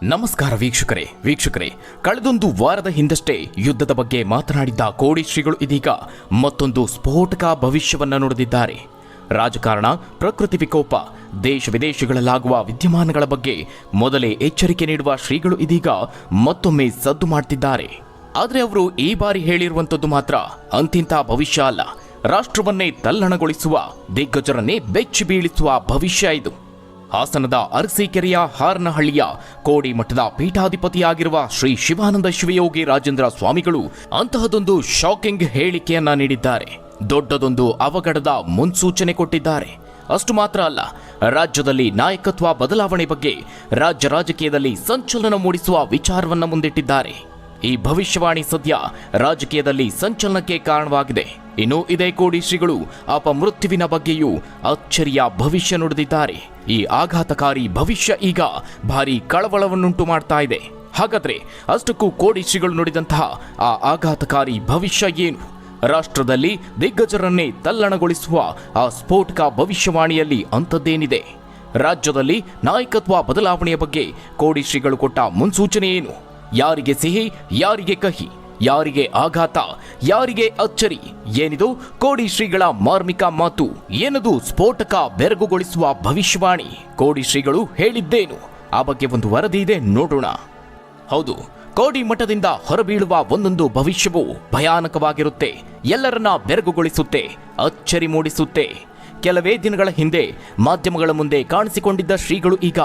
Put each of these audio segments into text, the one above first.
ನಮಸ್ಕಾರ ವೀಕ್ಷಕರೇ ಕಳೆದೊಂದು ವಾರದ ಹಿಂದಷ್ಟೇ ಯುದ್ಧದ ಬಗ್ಗೆ ಮಾತನಾಡಿದ್ದ ಕೋಡಿ ಶ್ರೀಗಳು ಇದೀಗ ಮತ್ತೊಂದು ಸ್ಫೋಟಕ ಭವಿಷ್ಯವನ್ನ ನುಡಿದಿದ್ದಾರೆ. ರಾಜಕಾರಣ, ಪ್ರಕೃತಿ ವಿಕೋಪ, ದೇಶ ವಿದೇಶಗಳಲ್ಲಾಗುವ ವಿದ್ಯಮಾನಗಳ ಬಗ್ಗೆ ಮೊದಲೇ ಎಚ್ಚರಿಕೆ ನೀಡುವ ಶ್ರೀಗಳು ಇದೀಗ ಮತ್ತೊಮ್ಮೆ ಸದ್ದು ಮಾಡ್ತಿದ್ದಾರೆ. ಆದರೆ ಅವರು ಈ ಬಾರಿ ಹೇಳಿರುವಂಥದ್ದು ಮಾತ್ರ ಅಂತಿಂತ ಭವಿಷ್ಯ ಅಲ್ಲ, ರಾಷ್ಟ್ರವನ್ನೇ ತಲ್ಲಣಗೊಳಿಸುವ, ದಿಗ್ಗಜರನ್ನೇ ಬೆಚ್ಚಿ ಬೀಳಿಸುವ ಭವಿಷ್ಯ ಇದು. ಹಾಸನದ ಅರಸೀಕೆರೆಯ ಹಾರನಹಳ್ಳಿಯ ಕೋಡಿ ಮಠದ ಪೀಠಾಧಿಪತಿಯಾಗಿರುವ ಶ್ರೀ ಶಿವಾನಂದ ಶಿವಯೋಗಿ ರಾಜೇಂದ್ರ ಸ್ವಾಮಿಗಳು ಅಂತಹದೊಂದು ಶಾಕಿಂಗ್ ಹೇಳಿಕೆಯನ್ನ ನೀಡಿದ್ದಾರೆ. ದೊಡ್ಡದೊಂದು ಅವಘಡದ ಮುನ್ಸೂಚನೆ ಕೊಟ್ಟಿದ್ದಾರೆ. ಅಷ್ಟು ಮಾತ್ರ ಅಲ್ಲ, ರಾಜ್ಯದಲ್ಲಿ ನಾಯಕತ್ವ ಬದಲಾವಣೆ ಬಗ್ಗೆ ರಾಜ್ಯ ರಾಜಕೀಯದಲ್ಲಿ ಸಂಚಲನ ಮೂಡಿಸುವ ವಿಚಾರವನ್ನ ಮುಂದಿಟ್ಟಿದ್ದಾರೆ. ಈ ಭವಿಷ್ಯವಾಣಿ ಸದ್ಯ ರಾಜಕೀಯದಲ್ಲಿ ಸಂಚಲನಕ್ಕೆ ಕಾರಣವಾಗಿದೆ. ಇನ್ನು ಇದೇ ಕೋಡಿ ಶ್ರೀಗಳು ಅಪಮೃತ್ಯುವಿನ ಬಗ್ಗೆಯೂ ಅಚ್ಚರಿಯ ಭವಿಷ್ಯ ನುಡಿದಿದ್ದಾರೆ. ಈ ಆಘಾತಕಾರಿ ಭವಿಷ್ಯ ಈಗ ಭಾರಿ ಕಳವಳವನ್ನುಂಟು ಮಾಡ್ತಾ ಇದೆ. ಹಾಗಾದ್ರೆ ಅಷ್ಟಕ್ಕೂ ಕೋಡಿ ಶ್ರೀಗಳು ನುಡಿದಂತಹ ಆ ಆಘಾತಕಾರಿ ಭವಿಷ್ಯ ಏನು? ರಾಷ್ಟ್ರದಲ್ಲಿ ದಿಗ್ಗಜರನ್ನೇ ತಲ್ಲಣಗೊಳಿಸುವ ಆ ಸ್ಫೋಟಕ ಭವಿಷ್ಯವಾಣಿಯಲ್ಲಿ ಅಂಥದ್ದೇನಿದೆ? ರಾಜ್ಯದಲ್ಲಿ ನಾಯಕತ್ವ ಬದಲಾವಣೆಯ ಬಗ್ಗೆ ಕೋಡಿ ಶ್ರೀಗಳು ಕೊಟ್ಟ ಮುನ್ಸೂಚನೆ ಏನು? ಯಾರಿಗೆ ಸಿಹಿ, ಯಾರಿಗೆ ಕಹಿ, ಯಾರಿಗೆ ಆಘಾತ, ಯಾರಿಗೆ ಅಚ್ಚರಿ? ಏನಿದು ಕೋಡಿ ಶ್ರೀಗಳ ಮಾರ್ಮಿಕ ಮಾತು? ಏನದು ಸ್ಫೋಟಕ ಬೆರಗುಗೊಳಿಸುವ ಭವಿಷ್ಯವಾಣಿ? ಕೋಡಿ ಶ್ರೀಗಳು ಹೇಳಿದ್ದೇನು? ಆ ಬಗ್ಗೆ ಒಂದು ವರದಿ ಇದೆ, ನೋಡೋಣ. ಹೌದು, ಕೋಡಿ ಮಠದಿಂದ ಹೊರಬೀಳುವ ಒಂದೊಂದು ಭವಿಷ್ಯವೂ ಭಯಾನಕವಾಗಿರುತ್ತೆ. ಎಲ್ಲರನ್ನ ಬೆರಗುಗೊಳಿಸುತ್ತೆ, ಅಚ್ಚರಿ ಮೂಡಿಸುತ್ತೆ. ಕೆಲವೇ ದಿನಗಳ ಹಿಂದೆ ಮಾಧ್ಯಮಗಳ ಮುಂದೆ ಕಾಣಿಸಿಕೊಂಡಿದ್ದ ಶ್ರೀಗಳು ಈಗ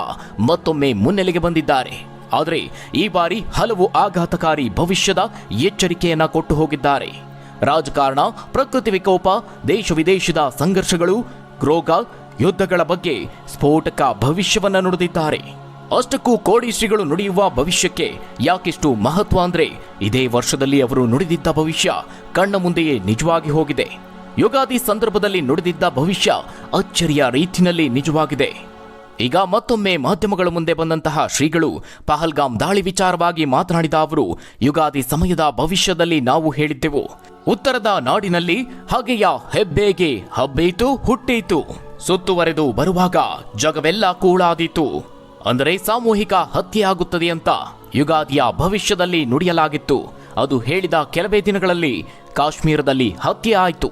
ಮತ್ತೊಮ್ಮೆ ಮುನ್ನೆಲೆಗೆ ಬಂದಿದ್ದಾರೆ. ಆದರೆ ಈ ಬಾರಿ ಹಲವು ಆಘಾತಕಾರಿ ಭವಿಷ್ಯದ ಎಚ್ಚರಿಕೆಯನ್ನ ಕೊಟ್ಟು ಹೋಗಿದ್ದಾರೆ. ರಾಜಕಾರಣ, ಪ್ರಕೃತಿ ವಿಕೋಪ, ದೇಶ ವಿದೇಶದ ಸಂಘರ್ಷಗಳು, ರೋಗ, ಯುದ್ಧಗಳ ಬಗ್ಗೆ ಸ್ಫೋಟಕ ಭವಿಷ್ಯವನ್ನ ನುಡಿದಿದ್ದಾರೆ. ಅಷ್ಟಕ್ಕೂ ಕೋಡಿ ಶ್ರೀಗಳು ನುಡಿಯುವ ಭವಿಷ್ಯಕ್ಕೆ ಯಾಕಿಷ್ಟು ಮಹತ್ವ ಅಂದ್ರೆ, ಇದೇ ವರ್ಷದಲ್ಲಿ ಅವರು ನುಡಿದಿದ್ದ ಭವಿಷ್ಯ ಕಣ್ಣ ಮುಂದೆಯೇ ನಿಜವಾಗಿ ಹೋಗಿದೆ. ಯುಗಾದಿ ಸಂದರ್ಭದಲ್ಲಿ ನುಡಿದಿದ್ದ ಭವಿಷ್ಯ ಅಚ್ಚರಿಯ ರೀತಿಯಲ್ಲಿ ನಿಜವಾಗಿದೆ. ಈಗ ಮತ್ತೊಮ್ಮೆ ಮಾಧ್ಯಮಗಳ ಮುಂದೆ ಬಂದಂತಹ ಶ್ರೀಗಳು ಪಹಲ್ಗಾಮ್ ದಾಳಿ ವಿಚಾರವಾಗಿ ಮಾತನಾಡಿದ ಅವರು, ಯುಗಾದಿ ಸಮಯದ ಭವಿಷ್ಯದಲ್ಲಿ ನಾವು ಹೇಳಿದ್ದೆವು, ಉತ್ತರದ ನಾಡಿನಲ್ಲಿ ಹಾಗೆಯ ಹೆಬ್ಬೇಗೆ ಹಬ್ಬೀತು ಹುಟ್ಟೀತು, ಸುತ್ತುವರೆದು ಬರುವಾಗ ಜಗವೆಲ್ಲ ಕೂಳಾದೀತು, ಅಂದರೆ ಸಾಮೂಹಿಕ ಹತ್ಯೆಯಾಗುತ್ತದೆ ಅಂತ ಯುಗಾದಿಯ ಭವಿಷ್ಯದಲ್ಲಿ ನುಡಿಯಲಾಗಿತ್ತು. ಅದು ಹೇಳಿದ ಕೆಲವೇ ದಿನಗಳಲ್ಲಿ ಕಾಶ್ಮೀರದಲ್ಲಿ ಹತ್ಯೆ ಆಯಿತು.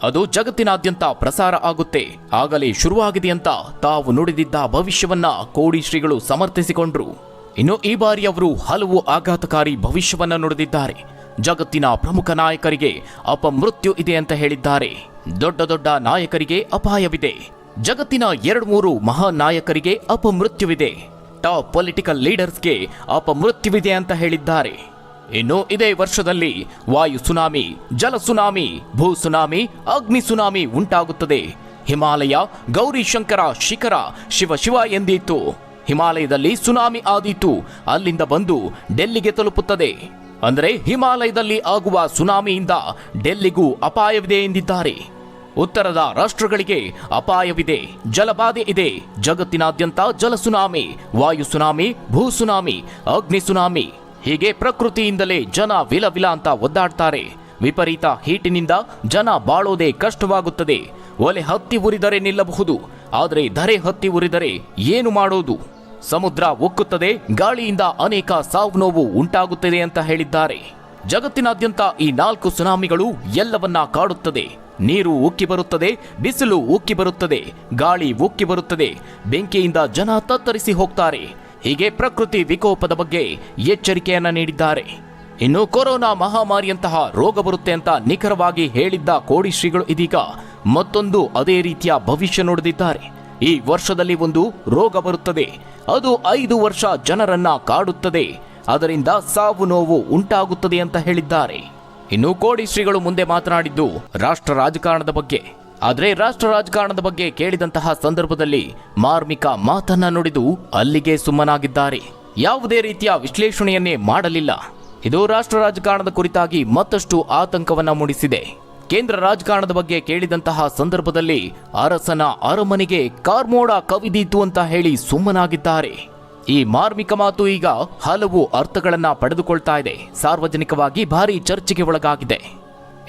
ಅದು ಜಗತ್ತಿನಾದ್ಯಂತ ಪ್ರಸಾರ ಆಗುತ್ತೆ, ಆಗಲೇ ಶುರುವಾಗಿದೆ ಅಂತ ತಾವು ನುಡಿದಿದ್ದ ಭವಿಷ್ಯವನ್ನ ಕೋಡಿ ಶ್ರೀಗಳು ಸಮರ್ಥಿಸಿಕೊಂಡ್ರು. ಇನ್ನು ಈ ಬಾರಿ ಅವರು ಹಲವು ಆಘಾತಕಾರಿ ಭವಿಷ್ಯವನ್ನ ನುಡಿದಿದ್ದಾರೆ. ಜಗತ್ತಿನ ಪ್ರಮುಖ ನಾಯಕರಿಗೆ ಅಪಮೃತ್ಯು ಇದೆ ಅಂತ ಹೇಳಿದ್ದಾರೆ. ದೊಡ್ಡ ದೊಡ್ಡ ನಾಯಕರಿಗೆ ಅಪಾಯವಿದೆ. ಜಗತ್ತಿನ 2-3 ಮಹಾನ್ ನಾಯಕರಿಗೆ ಅಪಮೃತ್ಯುವಿದೆ. ಟಾಪ್ ಪೊಲಿಟಿಕಲ್ ಲೀಡರ್ಸ್ಗೆ ಅಪಮೃತ್ಯುವಿದೆ ಅಂತ ಹೇಳಿದ್ದಾರೆ. ಇನ್ನು ಇದೇ ವರ್ಷದಲ್ಲಿ ವಾಯು ಸುನಾಮಿ, ಜಲ ಸುನಾಮಿ, ಭೂ ಸುನಾಮಿ, ಅಗ್ನಿ ಸುನಾಮಿ ಉಂಟಾಗುತ್ತದೆ. ಹಿಮಾಲಯ ಗೌರಿಶಂಕರ ಶಿಖರ ಶಿವ ಎಂದೀತು. ಹಿಮಾಲಯದಲ್ಲಿ ಸುನಾಮಿ ಆದೀತು, ಅಲ್ಲಿಂದ ಬಂದು ಡೆಲ್ಲಿಗೆ ತಲುಪುತ್ತದೆ. ಅಂದರೆ ಹಿಮಾಲಯದಲ್ಲಿ ಆಗುವ ಸುನಾಮಿಯಿಂದ ಡೆಲ್ಲಿಗೂ ಅಪಾಯವಿದೆ ಎಂದಿದ್ದಾರೆ. ಉತ್ತರದ ರಾಷ್ಟ್ರಗಳಿಗೆ ಅಪಾಯವಿದೆ, ಜಲಬಾಧೆ ಇದೆ. ಜಗತ್ತಿನಾದ್ಯಂತ ಜಲ ಸುನಾಮಿ, ವಾಯು ಸುನಾಮಿ, ಭೂ ಸುನಾಮಿ, ಅಗ್ನಿ ಸುನಾಮಿ, ಹೀಗೆ ಪ್ರಕೃತಿಯಿಂದಲೇ ಜನ ವಿಲ ಅಂತ ಒದ್ದಾಡ್ತಾರೆ. ವಿಪರೀತ ಹೀಟಿನಿಂದ ಜನ ಬಾಳೋದೇ ಕಷ್ಟವಾಗುತ್ತದೆ. ಒಲೆ ಹತ್ತಿ ಉರಿದರೆ ನಿಲ್ಲಬಹುದು, ಆದರೆ ಧರೆ ಹತ್ತಿ ಉರಿದರೆ ಏನು ಮಾಡೋದು? ಸಮುದ್ರ ಉಕ್ಕುತ್ತದೆ, ಗಾಳಿಯಿಂದ ಅನೇಕ ಸಾವು ನೋವು ಉಂಟಾಗುತ್ತದೆ ಅಂತ ಹೇಳಿದ್ದಾರೆ. ಜಗತ್ತಿನಾದ್ಯಂತ ಈ 4 ಸುನಾಮಿಗಳು ಎಲ್ಲವನ್ನ ಕಾಡುತ್ತದೆ. ನೀರು ಉಕ್ಕಿ ಬರುತ್ತದೆ, ಬಿಸಿಲು ಉಕ್ಕಿ ಬರುತ್ತದೆ, ಗಾಳಿ ಉಕ್ಕಿ ಬರುತ್ತದೆ, ಬೆಂಕಿಯಿಂದ ಜನ ತತ್ತರಿಸಿ ಹೋಗ್ತಾರೆ. ಹೀಗೆ ಪ್ರಕೃತಿ ವಿಕೋಪದ ಬಗ್ಗೆ ಎಚ್ಚರಿಕೆಯನ್ನ ನೀಡಿದ್ದಾರೆ. ಇನ್ನು ಕೊರೋನಾ ಮಹಾಮಾರಿಯಂತಹ ರೋಗ ಬರುತ್ತೆ ಅಂತ ನಿಖರವಾಗಿ ಹೇಳಿದ್ದ ಕೋಡಿ ಶ್ರೀಗಳು ಇದೀಗ ಮತ್ತೊಂದು ಅದೇ ರೀತಿಯ ಭವಿಷ್ಯ ನುಡಿದಿದ್ದಾರೆ. ಈ ವರ್ಷದಲ್ಲಿ ಒಂದು ರೋಗ ಬರುತ್ತದೆ, ಅದು 5 ವರ್ಷ ಜನರನ್ನ ಕಾಡುತ್ತದೆ, ಅದರಿಂದ ಸಾವು ನೋವು ಉಂಟಾಗುತ್ತದೆ ಅಂತ ಹೇಳಿದ್ದಾರೆ. ಇನ್ನು ಕೋಡಿ ಶ್ರೀಗಳು ಮುಂದೆ ಮಾತನಾಡಿದ್ದು ರಾಷ್ಟ್ರ ರಾಜಕಾರಣದ ಬಗ್ಗೆ. ಆದರೆ ರಾಷ್ಟ್ರ ರಾಜಕಾರಣದ ಬಗ್ಗೆ ಕೇಳಿದಂತಹ ಸಂದರ್ಭದಲ್ಲಿ ಮಾರ್ಮಿಕ ಮಾತನ್ನ ನುಡಿದು ಅಲ್ಲಿಗೆ ಸುಮ್ಮನಾಗಿದ್ದಾರೆ. ಯಾವುದೇ ರೀತಿಯ ವಿಶ್ಲೇಷಣೆಯನ್ನೇ ಮಾಡಲಿಲ್ಲ. ಇದು ರಾಷ್ಟ್ರ ರಾಜಕಾರಣದ ಕುರಿತಾಗಿ ಮತ್ತಷ್ಟು ಆತಂಕವನ್ನ ಮೂಡಿಸಿದೆ. ಕೇಂದ್ರ ರಾಜಕಾರಣದ ಬಗ್ಗೆ ಕೇಳಿದಂತಹ ಸಂದರ್ಭದಲ್ಲಿ ಅರಸನ ಅರಮನೆಗೆ ಕಾರ್ಮೋಡ ಕವಿದೀತು ಅಂತ ಹೇಳಿ ಸುಮ್ಮನಾಗಿದ್ದಾರೆ. ಈ ಮಾರ್ಮಿಕ ಮಾತು ಈಗ ಹಲವು ಅರ್ಥಗಳನ್ನ ಪಡೆದುಕೊಳ್ತಾ ಇದೆ, ಸಾರ್ವಜನಿಕವಾಗಿ ಭಾರಿ ಚರ್ಚೆಗೆ ಒಳಗಾಗಿದೆ.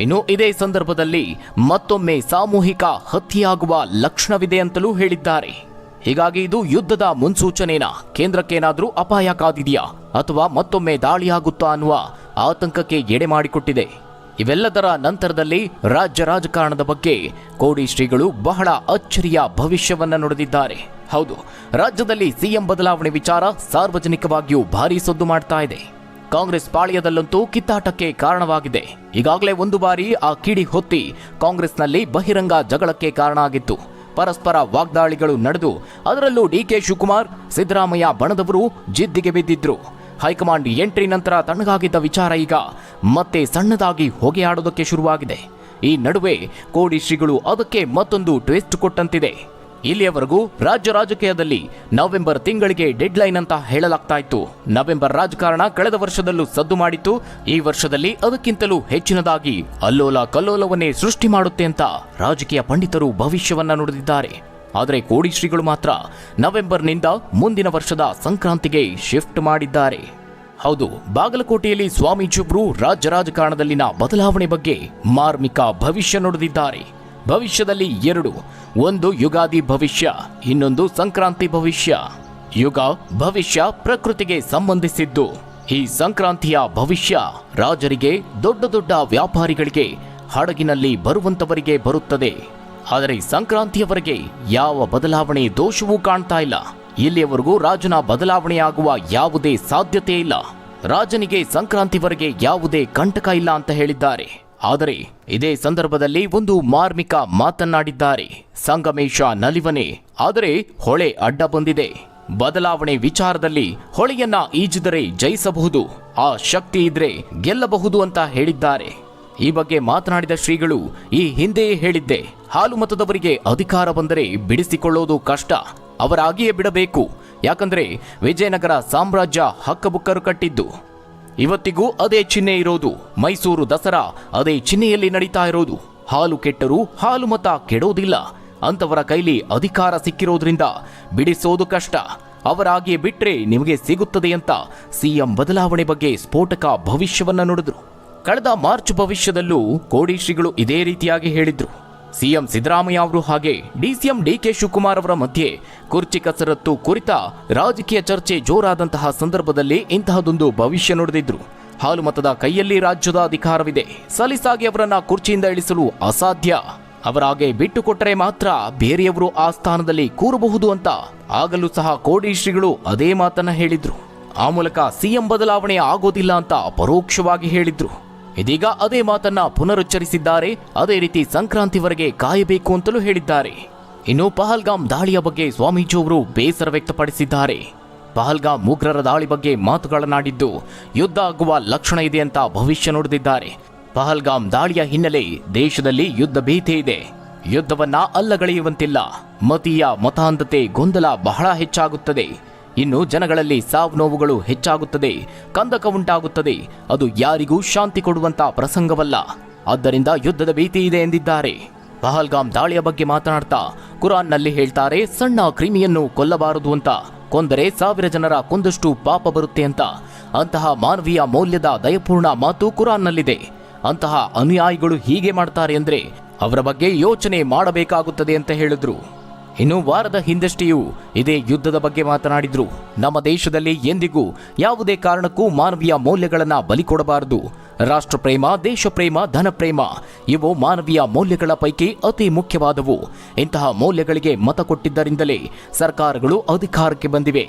ಇನ್ನು ಇದೇ ಸಂದರ್ಭದಲ್ಲಿ ಮತ್ತೊಮ್ಮೆ ಸಾಮೂಹಿಕ ಹತ್ಯೆಯಾಗುವ ಲಕ್ಷಣವಿದೆ ಅಂತಲೂ ಹೇಳಿದ್ದಾರೆ. ಹೀಗಾಗಿ ಇದು ಯುದ್ಧದ ಮುನ್ಸೂಚನೆನಾ, ಕೇಂದ್ರಕ್ಕೇನಾದ್ರೂ ಅಪಾಯ ಕಾದಿದೆಯಾ ಅಥವಾ ಮತ್ತೊಮ್ಮೆ ದಾಳಿಯಾಗುತ್ತಾ ಅನ್ನುವ ಆತಂಕಕ್ಕೆ ಎಡೆ ಮಾಡಿಕೊಟ್ಟಿದೆ. ಇವೆಲ್ಲದರ ನಂತರದಲ್ಲಿ ರಾಜ್ಯ ರಾಜಕಾರಣದ ಬಗ್ಗೆ ಕೋಡಿ ಶ್ರೀಗಳು ಬಹಳ ಅಚ್ಚರಿಯ ಭವಿಷ್ಯವನ್ನ ನುಡಿದಿದ್ದಾರೆ. ಹೌದು, ರಾಜ್ಯದಲ್ಲಿ ಸಿಎಂ ಬದಲಾವಣೆ ವಿಚಾರ ಸಾರ್ವಜನಿಕವಾಗಿಯೂ ಭಾರೀ ಸದ್ದು ಮಾಡ್ತಾ ಇದೆ. ಕಾಂಗ್ರೆಸ್ ಪಾಳ್ಯದಲ್ಲಂತೂ ಕಿತ್ತಾಟಕ್ಕೆ ಕಾರಣವಾಗಿದೆ. ಈಗಾಗಲೇ ಒಂದು ಬಾರಿ ಆ ಕಿಡಿ ಹೊತ್ತಿ ಕಾಂಗ್ರೆಸ್ನಲ್ಲಿ ಬಹಿರಂಗ ಜಗಳಕ್ಕೆ ಕಾರಣ ಆಗಿತ್ತು. ಪರಸ್ಪರ ವಾಗ್ದಾಳಿಗಳು ನಡೆದು ಅದರಲ್ಲೂ ಡಿಕೆ ಶಿವಕುಮಾರ್ ಸಿದ್ದರಾಮಯ್ಯ ಬಣದವರು ಜಿದ್ದಿಗೆ ಬಿದ್ದಿದ್ರು. ಹೈಕಮಾಂಡ್ ಎಂಟ್ರಿ ನಂತರ ತಣ್ಣಗಾಗಿದ್ದ ವಿಚಾರ ಈಗ ಮತ್ತೆ ಸಣ್ಣದಾಗಿ ಹೊಗೆಯಾಡೋದಕ್ಕೆ ಶುರುವಾಗಿದೆ. ಈ ನಡುವೆ ಕೋಡಿ ಶ್ರೀಗಳು ಅದಕ್ಕೆ ಮತ್ತೊಂದು ಟ್ವಿಸ್ಟ್ ಕೊಟ್ಟಂತಿದೆ. ಇಲ್ಲಿಯವರೆಗೂ ರಾಜ್ಯ ರಾಜಕೀಯದಲ್ಲಿ ನವೆಂಬರ್ ತಿಂಗಳಿಗೆ ಡೆಡ್ಲೈನ್ ಅಂತ ಹೇಳಲಾಗ್ತಾ ಇತ್ತು. ನವೆಂಬರ್ ರಾಜಕಾರಣ ಕಳೆದ ವರ್ಷದಲ್ಲೂ ಸದ್ದು ಮಾಡಿತ್ತು. ಈ ವರ್ಷದಲ್ಲಿ ಅದಕ್ಕಿಂತಲೂ ಹೆಚ್ಚಿನದಾಗಿ ಅಲ್ಲೋಲ ಕಲ್ಲೋಲವನ್ನೇ ಸೃಷ್ಟಿ ಮಾಡುತ್ತೆ ಅಂತ ರಾಜಕೀಯ ಪಂಡಿತರು ಭವಿಷ್ಯವನ್ನ ನುಡಿದಿದ್ದಾರೆ. ಆದರೆ ಕೋಡಿ ಶ್ರೀಗಳು ಮಾತ್ರ ನವೆಂಬರ್ನಿಂದ ಮುಂದಿನ ವರ್ಷದ ಸಂಕ್ರಾಂತಿಗೆ ಶಿಫ್ಟ್ ಮಾಡಿದ್ದಾರೆ. ಹೌದು, ಬಾಗಲಕೋಟೆಯಲ್ಲಿ ಸ್ವಾಮೀಜಿಯೊಬ್ಬರು ರಾಜ್ಯ ರಾಜಕಾರಣದಲ್ಲಿನ ಬದಲಾವಣೆ ಬಗ್ಗೆ ಮಾರ್ಮಿಕ ಭವಿಷ್ಯ ನುಡಿದಿದ್ದಾರೆ. ಭವಿಷ್ಯದಲ್ಲಿ ಎರಡು, ಒಂದು ಯುಗಾದಿ ಭವಿಷ್ಯ, ಇನ್ನೊಂದು ಸಂಕ್ರಾಂತಿ ಭವಿಷ್ಯ. ಯುಗ ಭವಿಷ್ಯ ಪ್ರಕೃತಿಗೆ ಸಂಬಂಧಿಸಿದ್ದು. ಈ ಸಂಕ್ರಾಂತಿಯ ಭವಿಷ್ಯ ರಾಜರಿಗೆ, ದೊಡ್ಡ ದೊಡ್ಡ ವ್ಯಾಪಾರಿಗಳಿಗೆ, ಹಡಗಿನಲ್ಲಿ ಬರುವಂತವರಿಗೆ ಬರುತ್ತದೆ. ಆದರೆ ಸಂಕ್ರಾಂತಿಯವರೆಗೆ ಯಾವ ಬದಲಾವಣೆ ದೋಷವೂ ಕಾಣ್ತಾ ಇಲ್ಲ. ಇಲ್ಲಿಯವರೆಗೂ ರಾಜನ ಬದಲಾವಣೆಯಾಗುವ ಯಾವುದೇ ಸಾಧ್ಯತೆ ಇಲ್ಲ. ರಾಜನಿಗೆ ಸಂಕ್ರಾಂತಿವರೆಗೆ ಯಾವುದೇ ಕಂಟಕ ಇಲ್ಲ ಅಂತ ಹೇಳಿದ್ದಾರೆ. ಆದರೆ ಇದೇ ಸಂದರ್ಭದಲ್ಲಿ ಒಂದು ಮಾರ್ಮಿಕ ಮಾತನ್ನಾಡಿದ್ದಾರೆ. ಸಂಗಮೇಶ ನಲಿವನೆ, ಆದರೆ ಹೊಳೆ ಅಡ್ಡ ಬಂದಿದೆ. ಬದಲಾವಣೆ ವಿಚಾರದಲ್ಲಿ ಹೊಳೆಯನ್ನ ಈಜಿದರೆ ಜಯಿಸಬಹುದು, ಆ ಶಕ್ತಿ ಇದ್ರೆ ಗೆಲ್ಲಬಹುದು ಅಂತ ಹೇಳಿದ್ದಾರೆ. ಈ ಬಗ್ಗೆ ಮಾತನಾಡಿದ ಶ್ರೀಗಳು, ಈ ಹಿಂದೆಯೇ ಹೇಳಿದ್ದೆ, ಹಾಲು ಮತದವರಿಗೆ ಅಧಿಕಾರ ಬಂದರೆ ಬಿಡಿಸಿಕೊಳ್ಳೋದು ಕಷ್ಟ, ಅವರಾಗಿಯೇ ಬಿಡಬೇಕು. ಯಾಕಂದ್ರೆ ವಿಜಯನಗರ ಸಾಮ್ರಾಜ್ಯ ಹಕ್ಕಬುಕ್ಕರು ಕಟ್ಟಿದ್ದು. ಇವತ್ತಿಗೂ ಅದೇ ಚಿಹ್ನೆ ಇರೋದು. ಮೈಸೂರು ದಸರಾ ಅದೇ ಚಿಹ್ನೆಯಲ್ಲಿ ನಡೀತಾ ಇರೋದು. ಹಾಲು ಕೆಟ್ಟರೂ ಹಾಲು ಮತ ಕೆಡೋದಿಲ್ಲ. ಅಂತವರ ಕೈಲಿ ಅಧಿಕಾರ ಸಿಕ್ಕಿರೋದ್ರಿಂದ ಬಿಡಿಸೋದು ಕಷ್ಟ, ಅವರಾಗಿಯೇ ಬಿಟ್ರೆ ನಿಮಗೆ ಸಿಗುತ್ತದೆ ಅಂತ ಸಿಎಂ ಬದಲಾವಣೆ ಬಗ್ಗೆ ಸ್ಫೋಟಕ ಭವಿಷ್ಯವನ್ನ ನುಡಿದ್ರು. ಕಳೆದ ಮಾರ್ಚ್ ಭವಿಷ್ಯದಲ್ಲೂ ಕೋಡಿ ಶ್ರೀಗಳು ಇದೇ ರೀತಿಯಾಗಿ ಹೇಳಿದ್ರು. ಸಿಎಂ ಸಿದ್ದರಾಮಯ್ಯ ಅವರು ಹಾಗೆ ಡಿಸಿಎಂ ಡಿಕೆ ಶಿವಕುಮಾರ್ ಅವರ ಮಧ್ಯೆ ಕುರ್ಚಿ ಕಸರತ್ತು ಕುರಿತ ರಾಜಕೀಯ ಚರ್ಚೆ ಜೋರಾದಂತಹ ಸಂದರ್ಭದಲ್ಲಿ ಇಂತಹದೊಂದು ಭವಿಷ್ಯ ನುಡಿದಿದ್ರು. ಹಾಲು ಮತದ ಕೈಯಲ್ಲಿ ರಾಜ್ಯದ ಅಧಿಕಾರವಿದೆ, ಸಲೀಸಾಗಿ ಅವರನ್ನ ಕುರ್ಚಿಯಿಂದ ಇಳಿಸಲು ಅಸಾಧ್ಯ, ಅವರಾಗೆ ಬಿಟ್ಟುಕೊಟ್ಟರೆ ಮಾತ್ರ ಬೇರೆಯವರು ಆ ಸ್ಥಾನದಲ್ಲಿ ಕೂರಬಹುದು ಅಂತ ಆಗಲೂ ಸಹ ಕೋಡಿ ಶ್ರೀಗಳು ಅದೇ ಮಾತನ್ನ ಹೇಳಿದ್ರು. ಆ ಮೂಲಕ ಸಿಎಂ ಬದಲಾವಣೆ ಆಗೋದಿಲ್ಲ ಅಂತ ಪರೋಕ್ಷವಾಗಿ ಹೇಳಿದ್ರು. ಇದೀಗ ಅದೇ ಮಾತನ್ನ ಪುನರುಚ್ಚರಿಸಿದ್ದಾರೆ. ಅದೇ ರೀತಿ ಸಂಕ್ರಾಂತಿವರೆಗೆ ಕಾಯಬೇಕು ಅಂತಲೂ ಹೇಳಿದ್ದಾರೆ. ಇನ್ನು ಪಹಲ್ಗಾಮ್ ದಾಳಿಯ ಬಗ್ಗೆ ಸ್ವಾಮೀಜಿಯವರು ಬೇಸರ ವ್ಯಕ್ತಪಡಿಸಿದ್ದಾರೆ. ಪಹಲ್ಗಾಮ್ ಉಗ್ರರ ದಾಳಿ ಬಗ್ಗೆ ಮಾತುಗಳನ್ನಾಡಿದ್ದು ಯುದ್ಧ ಆಗುವ ಲಕ್ಷಣ ಇದೆ ಅಂತ ಭವಿಷ್ಯ ನುಡಿದಿದ್ದಾರೆ. ಪಹಲ್ಗಾಮ್ ದಾಳಿಯ ಹಿನ್ನೆಲೆ ದೇಶದಲ್ಲಿ ಯುದ್ಧ ಭೀತಿ ಇದೆ. ಯುದ್ಧವನ್ನ ಅಲ್ಲಗಳೆಯುವಂತಿಲ್ಲ. ಮತೀಯ ಮತಾಂಧತೆ ಗೊಂದಲ ಬಹಳ ಹೆಚ್ಚಾಗುತ್ತದೆ. ಇನ್ನು ಜನಗಳಲ್ಲಿ ಸಾವು ನೋವುಗಳು ಹೆಚ್ಚಾಗುತ್ತದೆ, ಕಂದಕ ಉಂಟಾಗುತ್ತದೆ. ಅದು ಯಾರಿಗೂ ಶಾಂತಿ ಕೊಡುವಂತ ಪ್ರಸಂಗವಲ್ಲ. ಆದ್ದರಿಂದ ಯುದ್ಧದ ಭೀತಿ ಇದೆ ಎಂದಿದ್ದಾರೆ. ಪಹಲ್ಗಾಮ್ ದಾಳಿಯ ಬಗ್ಗೆ ಮಾತನಾಡ್ತಾ ಕುರಾನ್ನಲ್ಲಿ ಹೇಳ್ತಾರೆ, ಸಣ್ಣ ಕ್ರಿಮಿಯನ್ನು ಕೊಲ್ಲಬಾರದು ಅಂತ, ಕೊಂದರೆ 1000 ಜನರ ಕೊಂದಷ್ಟು ಪಾಪ ಬರುತ್ತೆ ಅಂತ. ಅಂತಹ ಮಾನವೀಯ ಮೌಲ್ಯದ ದಯಪೂರ್ಣ ಮಾತು ಕುರಾನ್ನಲ್ಲಿದೆ. ಅಂತಹ ಅನುಯಾಯಿಗಳು ಹೀಗೆ ಮಾಡ್ತಾರೆ ಅಂದ್ರೆ ಅವರ ಬಗ್ಗೆ ಯೋಚನೆ ಮಾಡಬೇಕಾಗುತ್ತದೆ ಅಂತ ಹೇಳಿದ್ರು. ಇನ್ನು ವಾರದ ಹಿಂದಷ್ಟೆಯೂ ಇದೇ ಯುದ್ಧದ ಬಗ್ಗೆ ಮಾತನಾಡಿದ್ರು. ನಮ್ಮ ದೇಶದಲ್ಲಿ ಎಂದಿಗೂ ಯಾವುದೇ ಕಾರಣಕ್ಕೂ ಮಾನವೀಯ ಮೌಲ್ಯಗಳನ್ನು ಬಲಿ ಕೊಡಬಾರದು. ರಾಷ್ಟ್ರಪ್ರೇಮ, ದೇಶಪ್ರೇಮ, ಧನಪ್ರೇಮ ಇವು ಮಾನವೀಯ ಮೌಲ್ಯಗಳ ಪೈಕಿ ಅತಿ ಮುಖ್ಯವಾದವು. ಇಂತಹ ಮೌಲ್ಯಗಳಿಗೆ ಮತ ಕೊಟ್ಟಿದ್ದರಿಂದಲೇ ಸರ್ಕಾರಗಳು ಅಧಿಕಾರಕ್ಕೆ ಬಂದಿವೆ.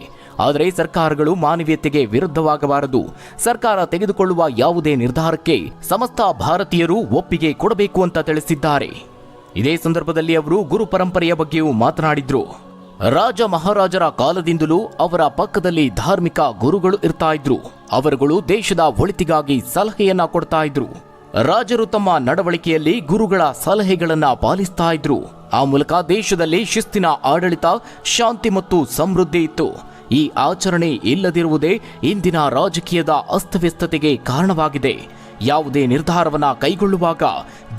ಆದರೆ ಸರ್ಕಾರಗಳು ಮಾನವೀಯತೆಗೆ ವಿರುದ್ಧವಾಗಬಾರದು. ಸರ್ಕಾರ ತೆಗೆದುಕೊಳ್ಳುವ ಯಾವುದೇ ನಿರ್ಧಾರಕ್ಕೆ ಸಮಸ್ತ ಭಾರತೀಯರು ಒಪ್ಪಿಗೆ ಕೊಡಬೇಕು ಅಂತ ತಿಳಿಸಿದ್ದಾರೆ. ಇದೇ ಸಂದರ್ಭದಲ್ಲಿ ಅವರು ಗುರು ಪರಂಪರೆಯ ಬಗ್ಗೆಯೂ ಮಾತನಾಡಿದ್ರು. ರಾಜ ಮಹಾರಾಜರ ಕಾಲದಿಂದಲೂ ಅವರ ಪಕ್ಕದಲ್ಲಿ ಧಾರ್ಮಿಕ ಗುರುಗಳು ಇರ್ತಾ ಇದ್ರು. ಅವರುಗಳು ದೇಶದ ಒಳಿತಿಗಾಗಿ ಸಲಹೆಯನ್ನ ಕೊಡ್ತಾ ಇದ್ರು. ರಾಜರು ತಮ್ಮ ನಡವಳಿಕೆಯಲ್ಲಿ ಗುರುಗಳ ಸಲಹೆಗಳನ್ನ ಪಾಲಿಸ್ತಾ ಇದ್ರು. ಆ ಮೂಲಕ ದೇಶದಲ್ಲಿ ಶಿಸ್ತಿನ ಆಡಳಿತ, ಶಾಂತಿ ಮತ್ತು ಸಮೃದ್ಧಿ ಇತ್ತು. ಈ ಆಚರಣೆ ಇಲ್ಲದಿರುವುದೇ ಇಂದಿನ ರಾಜಕೀಯದ ಅಸ್ತವ್ಯಸ್ತತೆಗೆ ಕಾರಣವಾಗಿದೆ. ಯಾವುದೇ ನಿರ್ಧಾರವನ್ನ ಕೈಗೊಳ್ಳುವಾಗ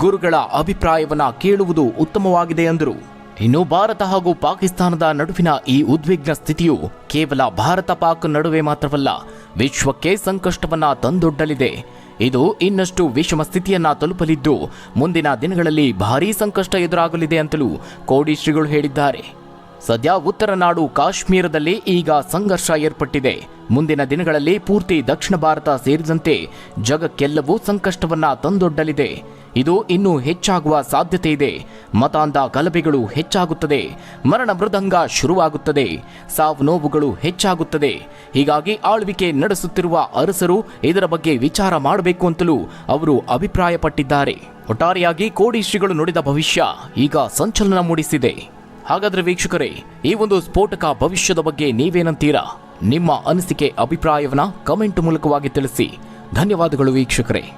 ಗುರುಗಳ ಅಭಿಪ್ರಾಯವನ್ನ ಕೇಳುವುದು ಉತ್ತಮವಾಗಿದೆ ಎಂದರು. ಇನ್ನು ಭಾರತ ಹಾಗೂ ಪಾಕಿಸ್ತಾನದ ನಡುವಿನ ಈ ಉದ್ವಿಗ್ನ ಸ್ಥಿತಿಯು ಕೇವಲ ಭಾರತ ಪಾಕ್ ನಡುವೆ ಮಾತ್ರವಲ್ಲ, ವಿಶ್ವಕ್ಕೆ ಸಂಕಷ್ಟವನ್ನ ತಂದೊಡ್ಡಲಿದೆ. ಇದು ಇನ್ನಷ್ಟು ವಿಷಮ ಸ್ಥಿತಿಯನ್ನ ತಲುಪಲಿದ್ದು ಮುಂದಿನ ದಿನಗಳಲ್ಲಿ ಭಾರೀ ಸಂಕಷ್ಟ ಎದುರಾಗಲಿದೆ ಅಂತಲೂ ಕೋಡಿ ಶ್ರೀಗಳು ಹೇಳಿದ್ದಾರೆ. ಸದ್ಯ ಉತ್ತರ ನಾಡು ಕಾಶ್ಮೀರದಲ್ಲಿ ಈಗ ಸಂಘರ್ಷ ಏರ್ಪಟ್ಟಿದೆ. ಮುಂದಿನ ದಿನಗಳಲ್ಲಿ ಪೂರ್ತಿ ದಕ್ಷಿಣ ಭಾರತ ಸೇರಿದಂತೆ ಜಗಕ್ಕೆಲ್ಲವೂ ಸಂಕಷ್ಟವನ್ನ ತಂದೊಡ್ಡಲಿದೆ. ಇದು ಇನ್ನೂ ಹೆಚ್ಚಾಗುವ ಸಾಧ್ಯತೆ ಇದೆ. ಮತಾಂಧ ಗಲಭೆಗಳು ಹೆಚ್ಚಾಗುತ್ತದೆ, ಮರಣ ಮೃದಂಗ ಶುರುವಾಗುತ್ತದೆ, ಸಾವು ನೋವುಗಳು ಹೆಚ್ಚಾಗುತ್ತದೆ. ಹೀಗಾಗಿ ಆಳ್ವಿಕೆ ನಡೆಸುತ್ತಿರುವ ಅರಸರು ಇದರ ಬಗ್ಗೆ ವಿಚಾರ ಮಾಡಬೇಕು ಅಂತಲೂ ಅವರು ಅಭಿಪ್ರಾಯಪಟ್ಟಿದ್ದಾರೆ. ಒಟ್ಟಾರೆಯಾಗಿ ಕೋಡಿ ಶ್ರೀಗಳು ನುಡಿದ ಭವಿಷ್ಯ ಈಗ ಸಂಚಲನ ಮೂಡಿಸಿದೆ. ಹಾಗಾದ್ರೆ ವೀಕ್ಷಕರೇ, ಈ ಒಂದು ಸ್ಫೋಟಕ ಭವಿಷ್ಯದ ಬಗ್ಗೆ ನೀವೇನಂತೀರಾ? ನಿಮ್ಮ ಅನಿಸಿಕೆ ಅಭಿಪ್ರಾಯವನ್ನ ಕಮೆಂಟ್ ಮೂಲಕವಾಗಿ ತಿಳಿಸಿ. ಧನ್ಯವಾದಗಳು ವೀಕ್ಷಕರೇ.